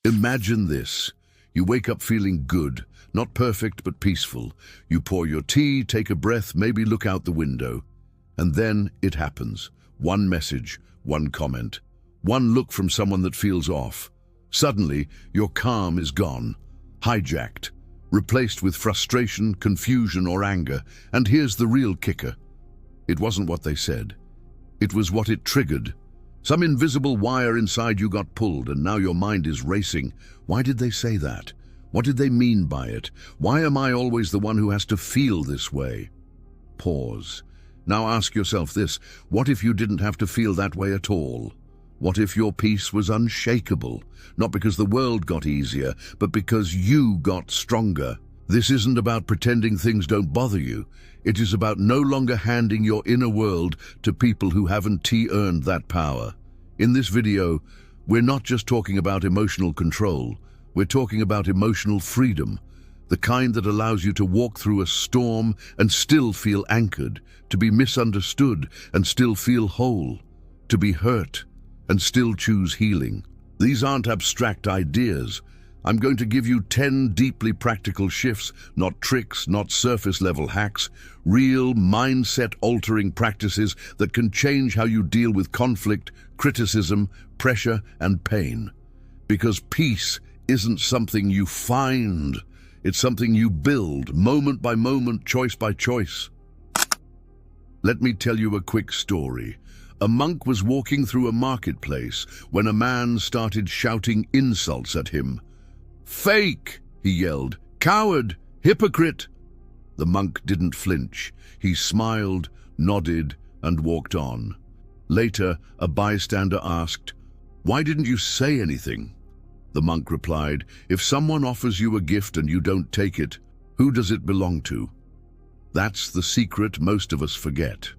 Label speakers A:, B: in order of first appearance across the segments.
A: Imagine this. You wake up feeling good, not perfect but peaceful. You pour your tea, take a breath, maybe look out the window. And then it happens. One message, one comment, one look from someone that feels off. Suddenly, your calm is gone, hijacked, replaced with frustration, confusion, or anger. And here's the real kicker. It wasn't what they said. It was what it triggered. Some invisible wire inside you got pulled, and now your mind is racing. Why did they say that? What did they mean by it? Why am I always the one who has to feel this way? Pause. Now ask yourself this: what if you didn't have to feel that way at all? What if your peace was unshakable? Not because the world got easier, but because you got stronger. This isn't about pretending things don't bother you. It is about no longer handing your inner world to people who haven't earned that power. In this video, we're not just talking about emotional control. We're talking about emotional freedom, the kind that allows you to walk through a storm and still feel anchored, to be misunderstood and still feel whole, to be hurt and still choose healing. These aren't abstract ideas. I'm going to give you 10 deeply practical shifts, not tricks, not surface-level hacks, real mindset-altering practices that can change how you deal with conflict, criticism, pressure, and pain. Because peace isn't something you find, it's something you build, moment by moment, choice by choice. Let me tell you a quick story. A monk was walking through a marketplace when a man started shouting insults at him. "Fake!" he yelled. "Coward! Hypocrite!" The monk didn't flinch. He smiled, nodded, and walked on. Later, a bystander asked, "Why didn't you say anything?" The monk replied, "If someone offers you a gift and you don't take it, who does it belong to?" That's the secret most of us forget.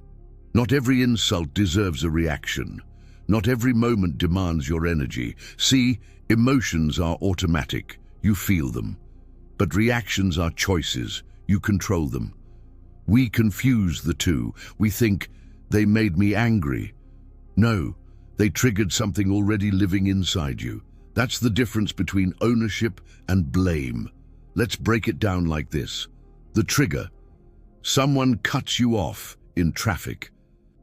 A: Not every insult deserves a reaction. Not every moment demands your energy. See, emotions are automatic. You feel them. But reactions are choices. You control them. We confuse the two. We think, they made me angry. No, they triggered something already living inside you. That's the difference between ownership and blame. Let's break it down like this. The trigger. Someone cuts you off in traffic.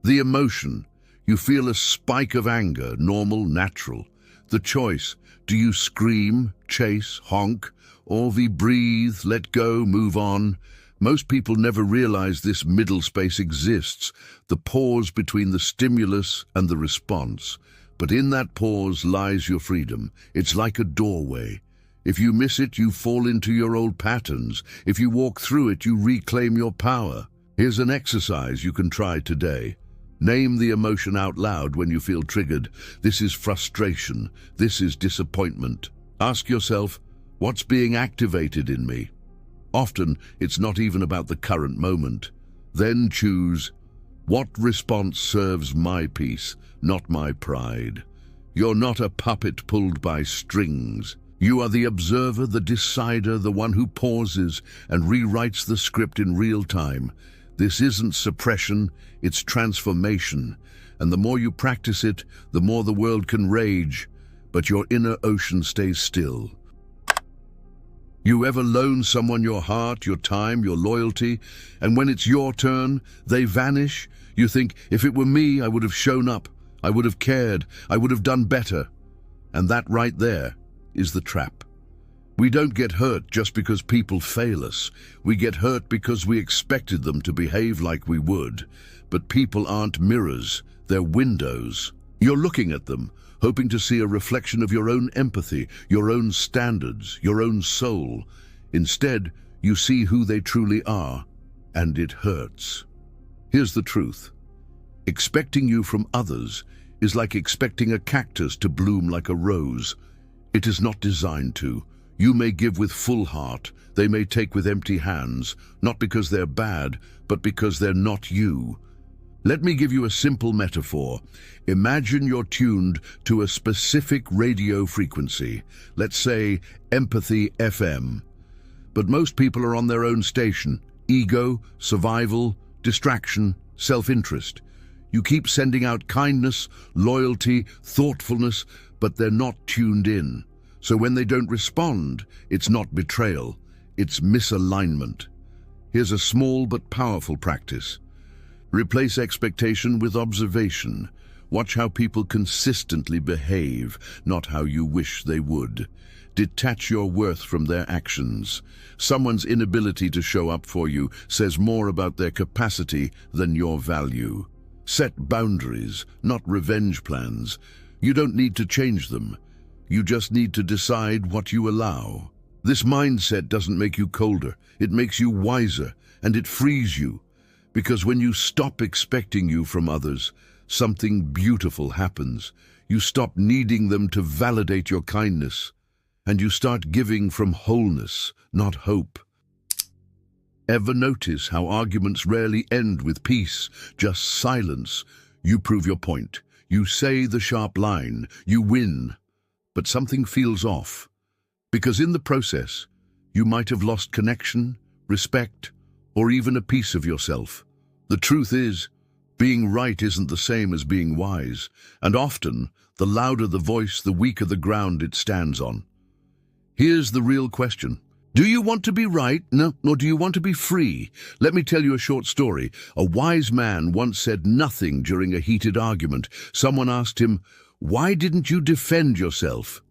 A: The emotion. You feel a spike of anger, normal, natural. The choice. Do you scream, chase, honk, or we breathe, let go, move on? Most people never realize this middle space exists, the pause between the stimulus and the response. But in that pause lies your freedom. It's like a doorway. If you miss it, you fall into your old patterns. If you walk through it, you reclaim your power. Here's an exercise you can try today. Name the emotion out loud when you feel triggered. This is frustration. This is disappointment. Ask yourself, what's being activated in me? Often, it's not even about the current moment. Then choose, what response serves my peace, not my pride? You're not a puppet pulled by strings. You are the observer, the decider, the one who pauses and rewrites the script in real time. This isn't suppression, it's transformation. And the more you practice it, the more the world can rage, but your inner ocean stays still. You ever loan someone your heart, your time, your loyalty, and when it's your turn, they vanish? You think, if it were me, I would have shown up, I would have cared, I would have done better. And that right there is the trap. We don't get hurt just because people fail us. We get hurt because we expected them to behave like we would. But people aren't mirrors, they're windows. You're looking at them, hoping to see a reflection of your own empathy, your own standards, your own soul. Instead, you see who they truly are, and it hurts. Here's the truth. Expecting you from others is like expecting a cactus to bloom like a rose. It is not designed to. You may give with full heart, they may take with empty hands, not because they're bad, but because they're not you. Let me give you a simple metaphor. Imagine you're tuned to a specific radio frequency, let's say empathy FM. But most people are on their own station, ego, survival, distraction, self-interest. You keep sending out kindness, loyalty, thoughtfulness, but they're not tuned in. So when they don't respond, it's not betrayal, it's misalignment. Here's a small but powerful practice. Replace expectation with observation. Watch how people consistently behave, not how you wish they would. Detach your worth from their actions. Someone's inability to show up for you says more about their capacity than your value. Set boundaries, not revenge plans. You don't need to change them. You just need to decide what you allow. This mindset doesn't make you colder, it makes you wiser, and it frees you. Because when you stop expecting you from others, something beautiful happens. You stop needing them to validate your kindness, and you start giving from wholeness, not hope. Ever notice how arguments rarely end with peace, just silence? You prove your point. You say the sharp line. You win. But something feels off. Because in the process, you might have lost connection, respect, or even a piece of yourself. The truth is, being right isn't the same as being wise, and often, the louder the voice, the weaker the ground it stands on. Here's the real question. Do you want to be right? No, or do you want to be free? Let me tell you a short story. A wise man once said nothing during a heated argument. Someone asked him, "Why didn't you defend yourself?"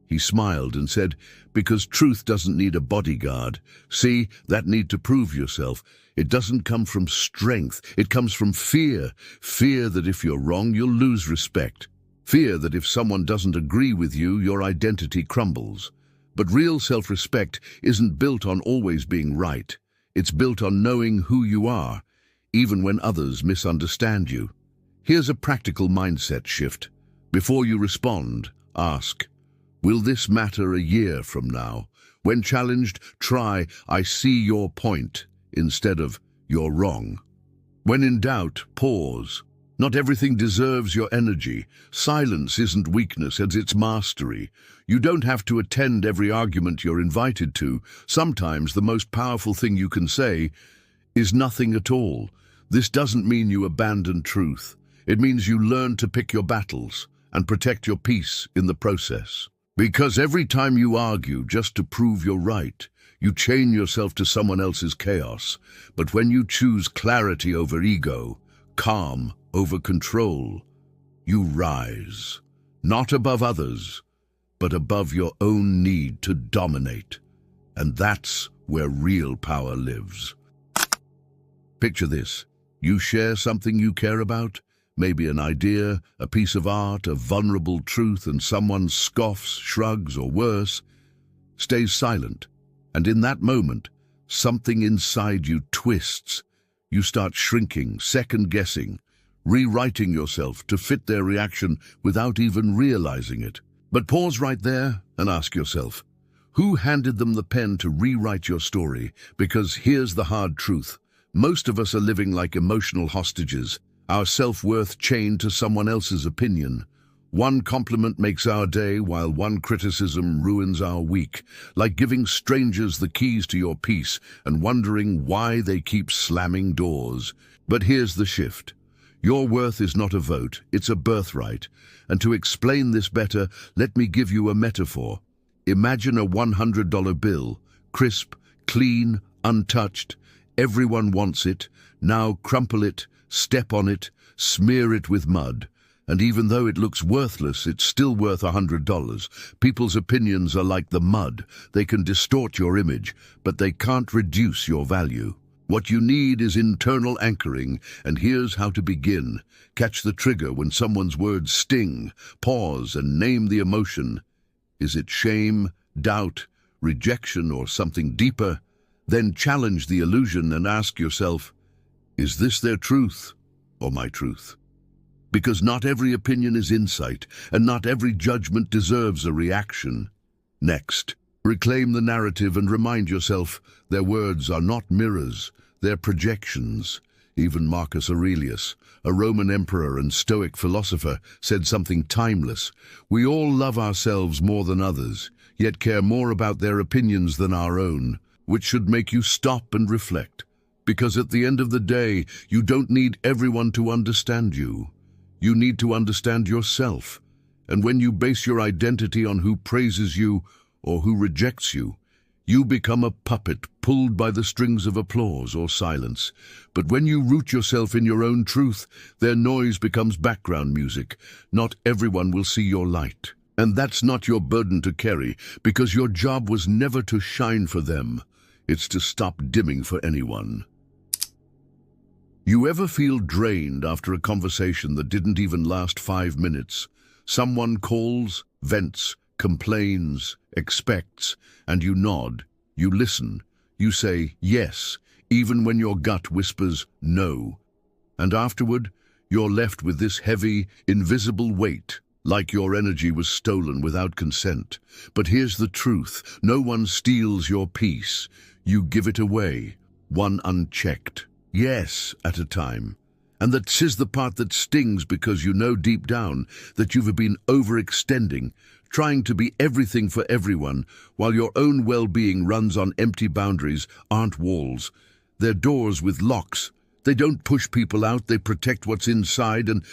A: He smiled and said, "Because truth doesn't need a bodyguard. See, that need to prove yourself. It doesn't come from strength. It comes from fear. Fear that if you're wrong, you'll lose respect. Fear that if someone doesn't agree with you, your identity crumbles. But real self-respect isn't built on always being right. It's built on knowing who you are, even when others misunderstand you." Here's a practical mindset shift. Before you respond, ask, will this matter a year from now? When challenged, try, "I see your point," instead of "you're wrong." When in doubt, pause. Not everything deserves your energy. Silence isn't weakness, it's mastery. You don't have to attend every argument you're invited to. Sometimes the most powerful thing you can say is nothing at all. This doesn't mean you abandon truth. It means you learn to pick your battles and protect your peace in the process. Because every time you argue just to prove you're right, you chain yourself to someone else's chaos. But when you choose clarity over ego, calm over control, you rise, not above others, but above your own need to dominate. And that's where real power lives. Picture this. You share something you care about, maybe an idea, a piece of art, a vulnerable truth, and someone scoffs, shrugs, or worse, stays silent. And in that moment, something inside you twists. You start shrinking, second-guessing, rewriting yourself to fit their reaction without even realizing it. But pause right there and ask yourself, who handed them the pen to rewrite your story? Because here's the hard truth. Most of us are living like emotional hostages, our self-worth chained to someone else's opinion. One compliment makes our day, while one criticism ruins our week, like giving strangers the keys to your peace and wondering why they keep slamming doors. But here's the shift. Your worth is not a vote, it's a birthright. And to explain this better, let me give you a metaphor. Imagine a $100 bill, crisp, clean, untouched. Everyone wants it. Now crumple it, step on it, smear it with mud. And even though it looks worthless, it's still worth $100. People's opinions are like the mud. They can distort your image, but they can't reduce your value. What you need is internal anchoring, and here's how to begin. Catch the trigger when someone's words sting. Pause and name the emotion. Is it shame, doubt, rejection, or something deeper? Then challenge the illusion and ask yourself, is this their truth or my truth? Because not every opinion is insight, and not every judgment deserves a reaction. Next, reclaim the narrative and remind yourself their words are not mirrors, they're projections. Even Marcus Aurelius, a Roman emperor and Stoic philosopher, said something timeless. We all love ourselves more than others, yet care more about their opinions than our own, which should make you stop and reflect. Because at the end of the day, you don't need everyone to understand you. You need to understand yourself. And when you base your identity on who praises you or who rejects you, you become a puppet pulled by the strings of applause or silence. But when you root yourself in your own truth, their noise becomes background music. Not everyone will see your light. And that's not your burden to carry, because your job was never to shine for them. It's to stop dimming for anyone. You ever feel drained after a conversation that didn't even last 5 minutes? Someone calls, vents, complains, expects, and you nod, you listen, you say yes, even when your gut whispers no. And afterward, you're left with this heavy, invisible weight, like your energy was stolen without consent. But here's the truth: no one steals your peace. You give it away, one unchecked. Yes, at a time. And that's the part that stings, because you know deep down that you've been overextending, trying to be everything for everyone, while your own well-being runs on empty boundaries. Aren't walls. They're doors with locks. They don't push people out, they protect what's inside. And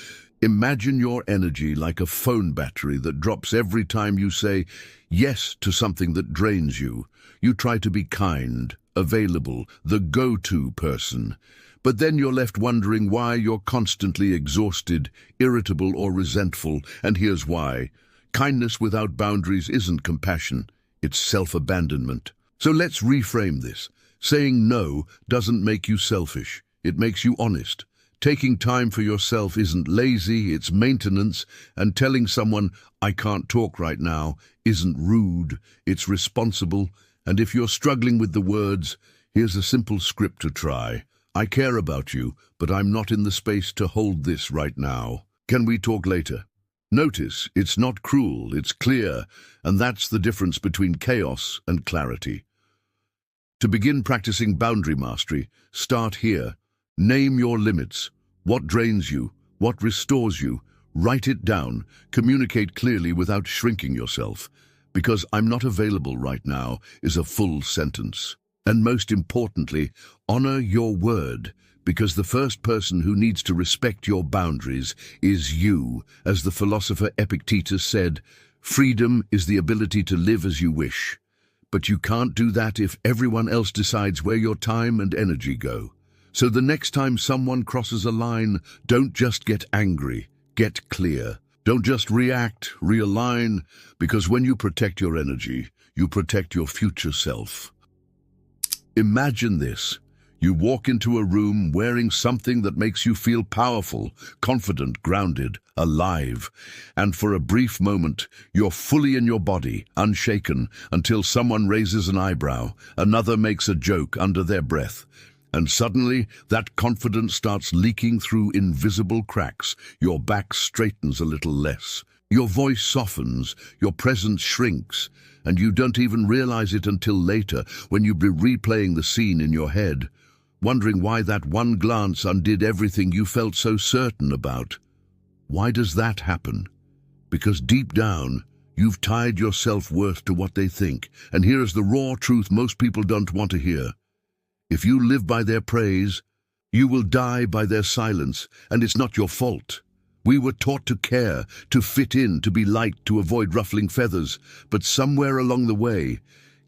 A: imagine your energy like a phone battery that drops every time you say yes to something that drains you. You try to be kind, available, the go-to person. But then you're left wondering why you're constantly exhausted, irritable, or resentful. And here's why. Kindness without boundaries isn't compassion, it's self-abandonment. So let's reframe this. Saying no doesn't make you selfish, it makes you honest. Taking time for yourself isn't lazy, it's maintenance. And telling someone, "I can't talk right now," isn't rude, it's responsible. And if you're struggling with the words, here's a simple script to try. I care about you, but I'm not in the space to hold this right now. Can we talk later? Notice, it's not cruel, it's clear, and that's the difference between chaos and clarity. To begin practicing boundary mastery, start here. Name your limits. What drains you? What restores you? Write it down. Communicate clearly without shrinking yourself. Because "I'm not available right now" is a full sentence. And most importantly, honor your word, because the first person who needs to respect your boundaries is you. As the philosopher Epictetus said, freedom is the ability to live as you wish. But you can't do that if everyone else decides where your time and energy go. So the next time someone crosses a line, don't just get angry, get clear. Don't just react, realign, because when you protect your energy, you protect your future self. Imagine this. You walk into a room wearing something that makes you feel powerful, confident, grounded, alive. And for a brief moment, you're fully in your body, unshaken, until someone raises an eyebrow, another makes a joke under their breath. And suddenly, that confidence starts leaking through invisible cracks. Your back straightens a little less. Your voice softens, your presence shrinks, and you don't even realize it until later, when you'll be replaying the scene in your head, wondering why that one glance undid everything you felt so certain about. Why does that happen? Because deep down, you've tied your self-worth to what they think. And here is the raw truth most people don't want to hear. If you live by their praise, you will die by their silence, and it's not your fault. We were taught to care, to fit in, to be liked, to avoid ruffling feathers. But somewhere along the way,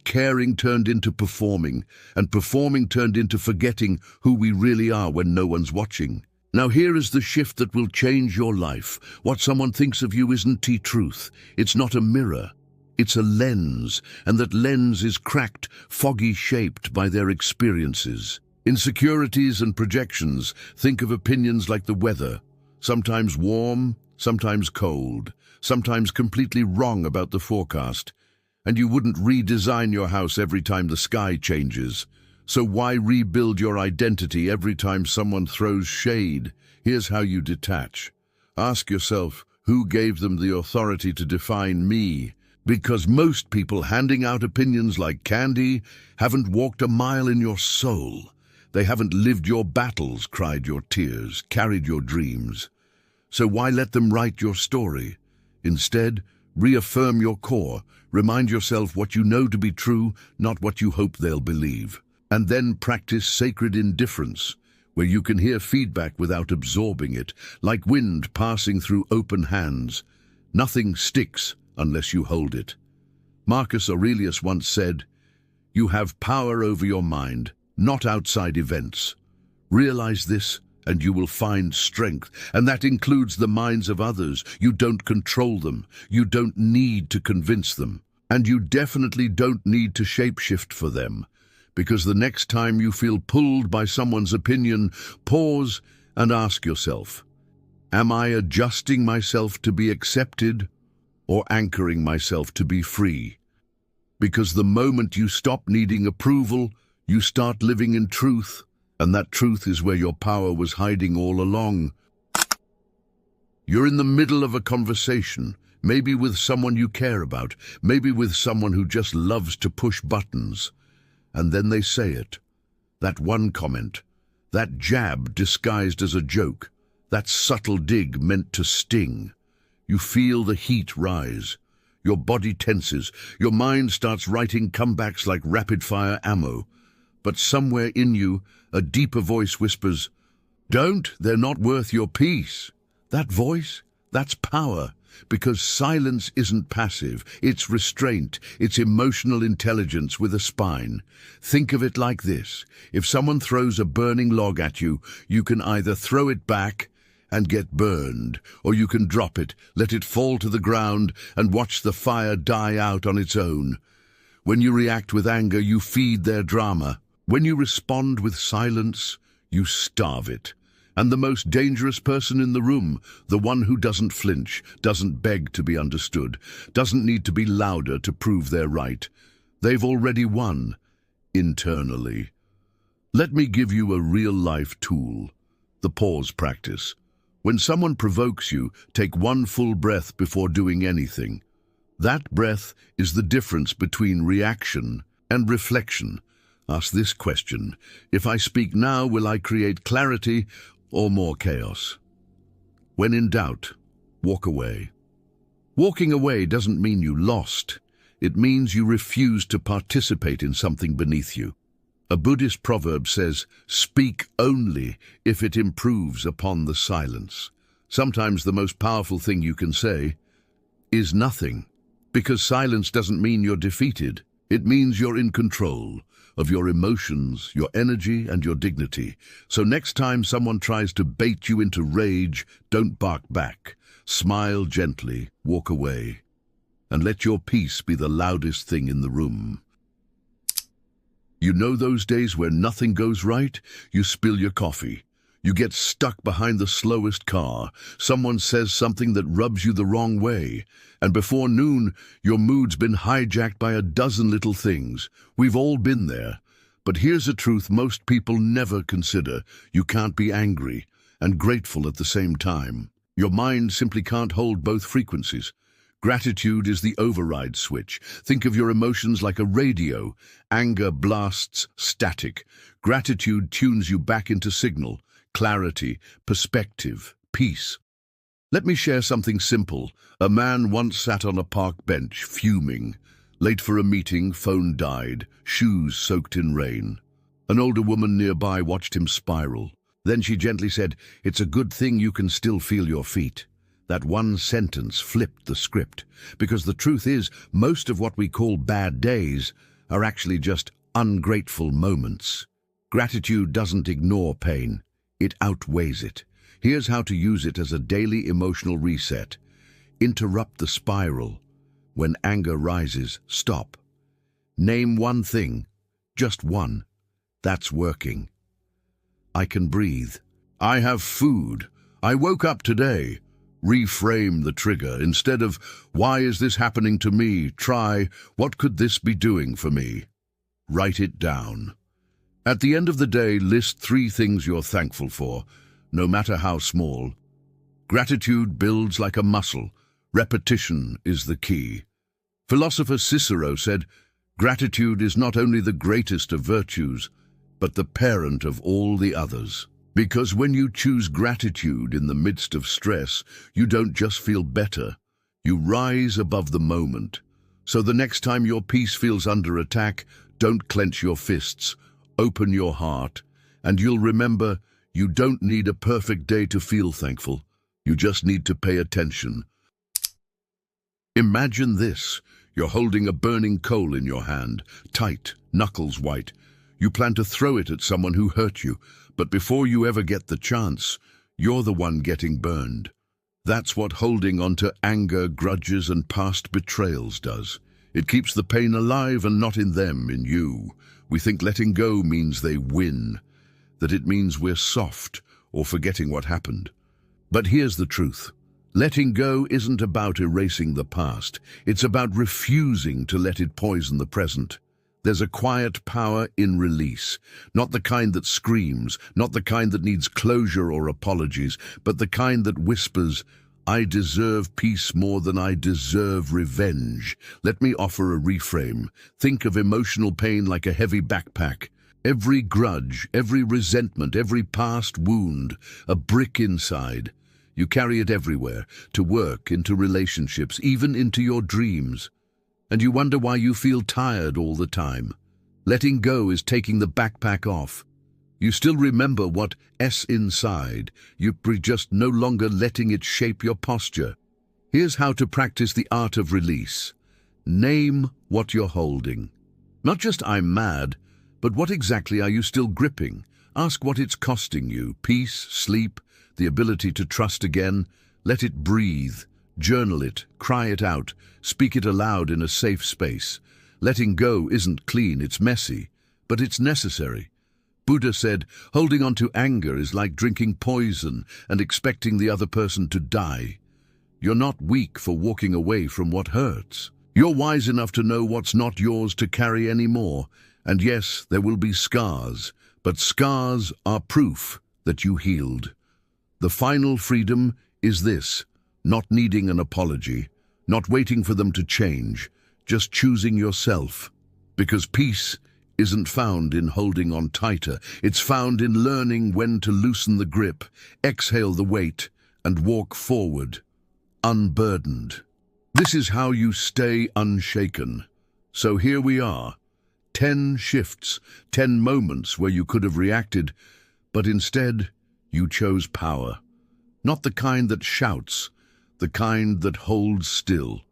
A: caring turned into performing, and performing turned into forgetting who we really are when no one's watching. Now here is the shift that will change your life. What someone thinks of you isn't truth. It's not a mirror. It's a lens, and that lens is cracked, foggy, shaped by their experiences. Insecurities and projections. Think of opinions like the weather. Sometimes warm, sometimes cold, sometimes completely wrong about the forecast. And you wouldn't redesign your house every time the sky changes. So why rebuild your identity every time someone throws shade? Here's how you detach. Ask yourself, who gave them the authority to define me? Because most people handing out opinions like candy haven't walked a mile in your soul. They haven't lived your battles, cried your tears, carried your dreams. So why let them write your story? Instead, reaffirm your core. Remind yourself what you know to be true, not what you hope they'll believe. And then practice sacred indifference, where you can hear feedback without absorbing it, like wind passing through open hands. Nothing sticks unless you hold it. Marcus Aurelius once said, "You have power over your mind, not outside events. Realize this, and you will find strength, and that includes the minds of others. You don't control them. You don't need to convince them. And you definitely don't need to shapeshift for them. Because the next time you feel pulled by someone's opinion, pause and ask yourself, am I adjusting myself to be accepted or anchoring myself to be free? Because the moment you stop needing approval, you start living in truth, and that truth is where your power was hiding all along. You're in the middle of a conversation, maybe with someone you care about, maybe with someone who just loves to push buttons. And then they say it. That one comment, that jab disguised as a joke, that subtle dig meant to sting. You feel the heat rise. Your body tenses. Your mind starts writing comebacks like rapid-fire ammo. But somewhere in you, a deeper voice whispers, "Don't, they're not worth your peace." That voice, that's power. Because silence isn't passive, it's restraint, it's emotional intelligence with a spine. Think of it like this. If someone throws a burning log at you, you can either throw it back and get burned, or you can drop it, let it fall to the ground, and watch the fire die out on its own. When you react with anger, you feed their drama. When you respond with silence, you starve it. And the most dangerous person in the room, the one who doesn't flinch, doesn't beg to be understood, doesn't need to be louder to prove they're right. They've already won, internally. Let me give you a real-life tool, the pause practice. When someone provokes you, take one full breath before doing anything. That breath is the difference between reaction and reflection. Ask this question: if I speak now, will I create clarity or more chaos? When in doubt, walk away. Walking away doesn't mean you lost. It means you refuse to participate in something beneath you. A Buddhist proverb says, "Speak only if it improves upon the silence." Sometimes the most powerful thing you can say is nothing, because silence doesn't mean you're defeated. It means you're in control of your emotions, your energy, and your dignity. So next time someone tries to bait you into rage, don't bark back. Smile gently, walk away, and let your peace be the loudest thing in the room. You know those days where nothing goes right? You spill your coffee. You get stuck behind the slowest car. Someone says something that rubs you the wrong way. And before noon, your mood's been hijacked by a dozen little things. We've all been there. But here's a truth most people never consider. You can't be angry and grateful at the same time. Your mind simply can't hold both frequencies. Gratitude is the override switch. Think of your emotions like a radio. Anger blasts static. Gratitude tunes you back into signal, clarity, perspective, peace. Let me share something simple. A man once sat on a park bench, fuming. Late for a meeting, phone died, shoes soaked in rain. An older woman nearby watched him spiral. Then she gently said, "It's a good thing you can still feel your feet." That one sentence flipped the script, because the truth is, most of what we call bad days are actually just ungrateful moments. Gratitude doesn't ignore pain, it outweighs it. Here's how to use it as a daily emotional reset. Interrupt the spiral. When anger rises, stop. Name one thing, just one. That's working. I can breathe. I have food. I woke up today. Reframe the trigger. Instead of, "Why is this happening to me?" try, "What could this be doing for me?" Write it down. At the end of the day, list 3 things you're thankful for, no matter how small. Gratitude builds like a muscle. Repetition is the key. Philosopher Cicero said, "Gratitude is not only the greatest of virtues, but the parent of all the others." Because when you choose gratitude in the midst of stress, you don't just feel better, you rise above the moment. So the next time your peace feels under attack, don't clench your fists, open your heart, and you'll remember you don't need a perfect day to feel thankful. You just need to pay attention. Imagine this. You're holding a burning coal in your hand, tight, knuckles white. You plan to throw it at someone who hurt you, but before you ever get the chance, you're the one getting burned. That's what holding onto anger, grudges, and past betrayals does. It keeps the pain alive and not in them, in you. We think letting go means they win, that it means we're soft or forgetting what happened. But here's the truth. Letting go isn't about erasing the past. It's about refusing to let it poison the present. There's a quiet power in release, not the kind that screams, not the kind that needs closure or apologies, but the kind that whispers, "I deserve peace more than I deserve revenge." Let me offer a reframe. Think of emotional pain like a heavy backpack. Every grudge, every resentment, every past wound, a brick inside. You carry it everywhere, to work, into relationships, even into your dreams. And you wonder why you feel tired all the time. Letting go is taking the backpack off. You still remember what's inside. You're just no longer letting it shape your posture. Here's how to practice the art of release. Name what you're holding. Not just "I'm mad," but what exactly are you still gripping? Ask what it's costing you. Peace, sleep, the ability to trust again. Let it breathe. Journal it, cry it out, speak it aloud in a safe space. Letting go isn't clean, it's messy, but it's necessary. Buddha said, holding on to anger is like drinking poison and expecting the other person to die. You're not weak for walking away from what hurts. You're wise enough to know what's not yours to carry anymore. And yes, there will be scars, but scars are proof that you healed. The final freedom is this: not needing an apology, not waiting for them to change, just choosing yourself. Because peace isn't found in holding on tighter. It's found in learning when to loosen the grip, exhale the weight, and walk forward, unburdened. This is how you stay unshaken. So here we are, 10 shifts, 10 moments where you could have reacted, but instead you chose power. Not the kind that shouts, the kind that holds still.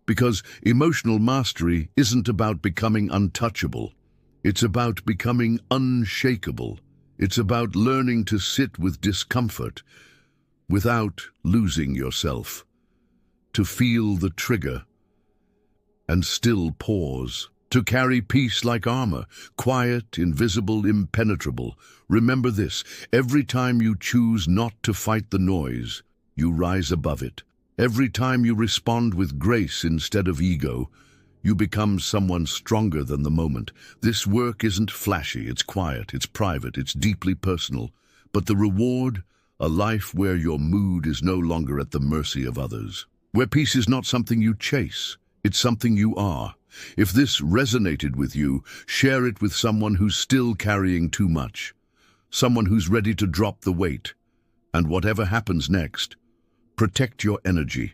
A: Because emotional mastery isn't about becoming untouchable. It's about becoming unshakable. It's about learning to sit with discomfort without losing yourself. To feel the trigger and still pause. To carry peace like armor, quiet, invisible, impenetrable. Remember this: every time you choose not to fight the noise, you rise above it. Every time you respond with grace instead of ego, you become someone stronger than the moment. This work isn't flashy, it's quiet, it's private, it's deeply personal. But the reward? A life where your mood is no longer at the mercy of others. Where peace is not something you chase, it's something you are. If this resonated with you, share it with someone who's still carrying too much. Someone who's ready to drop the weight. And whatever happens next, protect your energy,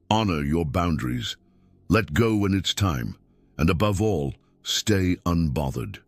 A: honor your boundaries, let go when it's time, and above all, stay unbothered.